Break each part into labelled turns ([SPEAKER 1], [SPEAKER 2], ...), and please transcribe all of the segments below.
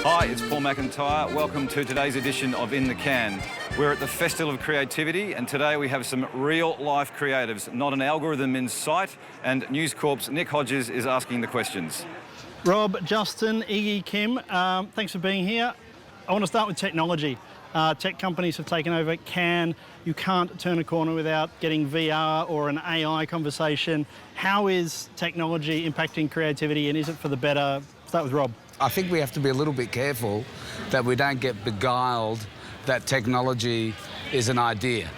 [SPEAKER 1] Hi, it's Paul McIntyre. Welcome to today's edition of In the Can. We're at the Festival of Creativity, and today we have some real-life creatives, not an algorithm in sight, and News Corp's Nick Hodges is asking the questions.
[SPEAKER 2] Rob, Justin, Iggy, Kim, thanks for being here. I want to start with technology. Tech companies have taken over Can. You can't turn a corner without getting VR or an AI conversation. How is technology impacting creativity, and is it for the better? Start with Rob.
[SPEAKER 3] I think we have to be a little bit careful that we don't get beguiled that technology is an idea.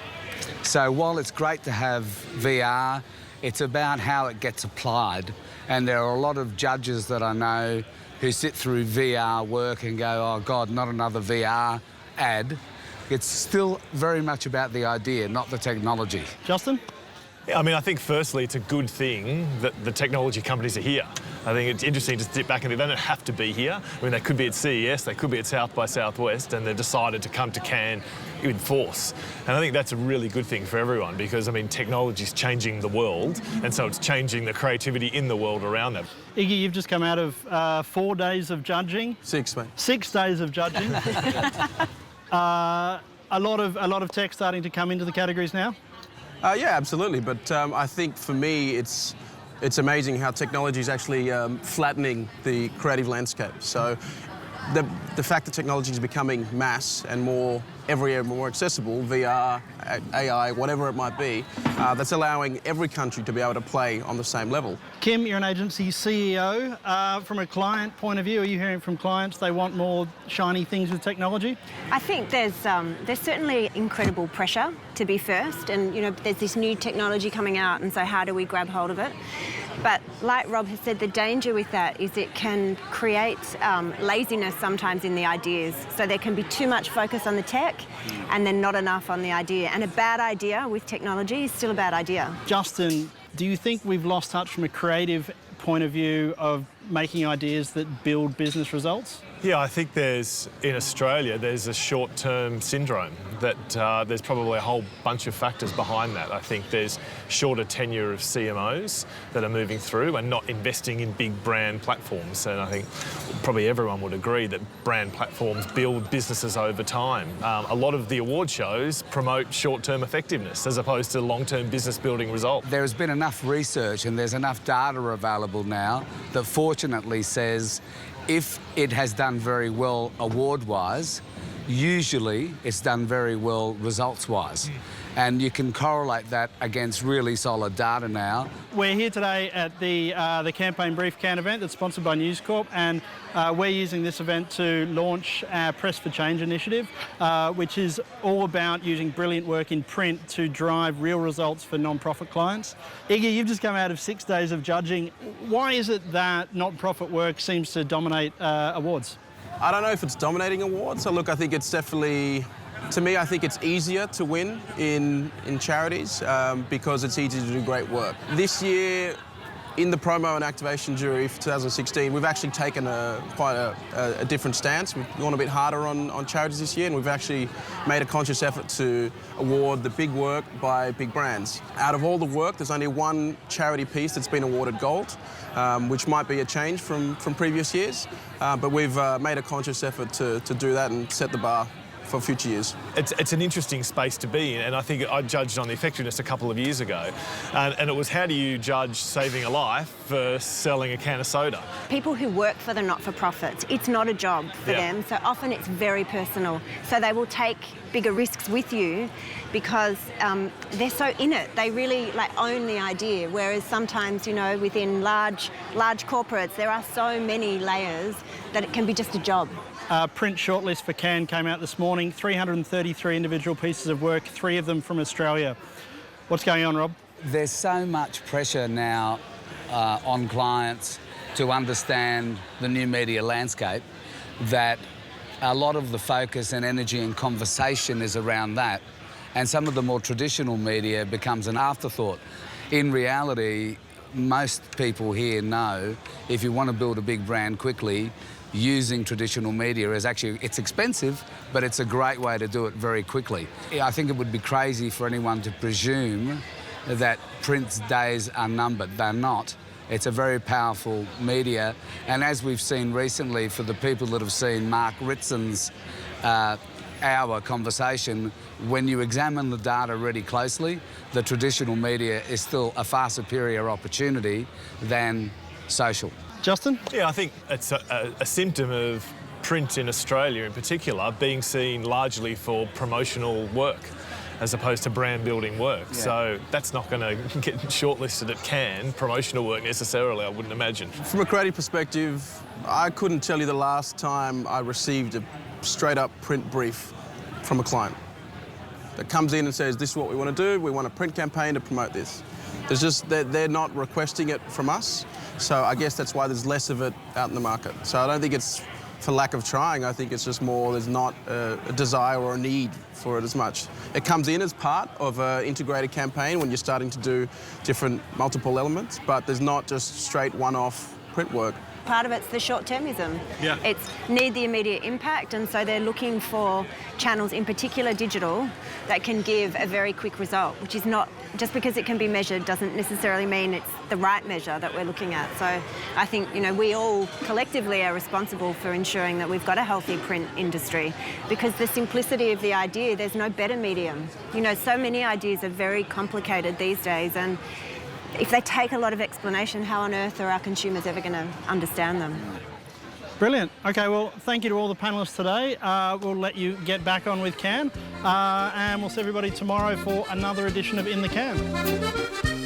[SPEAKER 3] So while it's great to have VR, it's about how it gets applied. And there are a lot of judges that I know who sit through VR work and go, oh God, not another VR ad. It's still very much about the idea, not the technology.
[SPEAKER 2] Justin?
[SPEAKER 4] Yeah, I mean, I think firstly it's a good thing that the technology companies are here. I think it's interesting to sit back and they don't have to be here. I mean, they could be at CES, they could be at South by Southwest, and they've decided to come to Cannes in force. And I think that's a really good thing for everyone because, I mean, technology's changing the world, and so it's changing the creativity in the world around them.
[SPEAKER 2] Iggy, you've just come out of 4 days of judging.
[SPEAKER 5] 6, mate.
[SPEAKER 2] 6 days of judging. A lot of tech starting to come into the categories now?
[SPEAKER 5] Yeah, absolutely. But I think for me, it's amazing how technology is actually flattening the creative landscape. So the fact that technology is becoming mass and more accessible, VR, AI, whatever it might be, that's allowing every country to be able to play on the same level.
[SPEAKER 2] Kim, you're an agency CEO. From a client point of view, are you hearing from clients they want more shiny things with technology?
[SPEAKER 6] I think there's certainly incredible pressure to be first, and there's this new technology coming out, and so how do we grab hold of it? But like Rob has said, the danger with that is it can create laziness sometimes in the ideas. So there can be too much focus on the tech and then not enough on the idea. And a bad idea with technology is still a bad idea.
[SPEAKER 2] Justin, do you think we've lost touch from a creative point of view of making ideas that build business results?
[SPEAKER 4] Yeah, I think in Australia, there's a short-term syndrome that there's probably a whole bunch of factors behind that. I think there's shorter tenure of CMOs that are moving through and not investing in big brand platforms. And I think probably everyone would agree that brand platforms build businesses over time. A lot of the award shows promote short-term effectiveness as opposed to long-term business building results.
[SPEAKER 3] There has been enough research and there's enough data available now that fortunately says if it has done very well award-wise, usually it's done very well results-wise. And you can correlate that against really solid data now. We're
[SPEAKER 2] here today at the Campaign Brief Can event that's sponsored by News Corp, and we're using this event to launch our Press for Change initiative, which is all about using brilliant work in print to drive real results for non-profit clients. Iggy, you've just come out of 6 days of judging. Why is it that not-profit work seems to dominate awards?
[SPEAKER 5] I don't know if it's dominating awards. So look, I think it's definitely, to me, I think it's easier to win in charities because it's easier to do great work. This year, in the promo and activation jury for 2016, we've actually taken quite a different stance. We've gone a bit harder on charities this year, and we've actually made a conscious effort to award the big work by big brands. Out of all the work, there's only one charity piece that's been awarded gold, which might be a change from previous years, but we've made a conscious effort to do that and set the bar for future years.
[SPEAKER 4] It's an interesting space to be in, and I think I judged on the effectiveness a couple of years ago, and it was how do you judge saving a life versus selling a can of soda?
[SPEAKER 6] People who work for the not-for-profits, it's not a job for them, so often it's very personal. So they will take bigger risks with you because they're so in it. They really own the idea, whereas sometimes, within large corporates, there are so many layers that it can be just a job.
[SPEAKER 2] Print shortlist for Can came out this morning, 333 individual pieces of work, 3 of them from Australia. What's going on, Rob?
[SPEAKER 3] There's so much pressure now on clients to understand the new media landscape that a lot of the focus and energy and conversation is around that, and some of the more traditional media becomes an afterthought. In reality, most people here know if you want to build a big brand quickly, using traditional media is actually, it's expensive, but it's a great way to do it very quickly. I think it would be crazy for anyone to presume that print's days are numbered. They're not. It's a very powerful media. And as we've seen recently, for the people that have seen Mark Ritzen's hour conversation, when you examine the data really closely, the traditional media is still a far superior opportunity than social.
[SPEAKER 2] Justin?
[SPEAKER 4] Yeah, I think it's a symptom of print in Australia in particular being seen largely for promotional work as opposed to brand building work.
[SPEAKER 3] Yeah.
[SPEAKER 4] So that's not going to get shortlisted at Cannes, promotional work necessarily, I wouldn't imagine.
[SPEAKER 5] From a creative perspective, I couldn't tell you the last time I received a straight up print brief from a client that comes in and says, this is what we want to do, we want a print campaign to promote this. There's just, they're not requesting it from us, so I guess that's why there's less of it out in the market. So I don't think it's for lack of trying, I think it's just more there's not a desire or a need for it as much. It comes in as part of an integrated campaign when you're starting to do different multiple elements, but there's not just straight one-off print work.
[SPEAKER 6] Part of it's the short-termism.
[SPEAKER 4] Yeah.
[SPEAKER 6] It's need the immediate impact, and so they're looking for channels, in particular digital, that can give a very quick result, which is not, just because it can be measured doesn't necessarily mean it's the right measure that we're looking at. So I think, you know, we all collectively are responsible for ensuring that we've got a healthy print industry, because the simplicity of the idea, there's no better medium. You know, so many ideas are very complicated these days, and if they take a lot of explanation, how on earth are our consumers ever going to understand them?
[SPEAKER 2] Brilliant. Okay, well, thank you to all the panellists today. We'll let you get back on with Cannes, and we'll see everybody tomorrow for another edition of In the Can.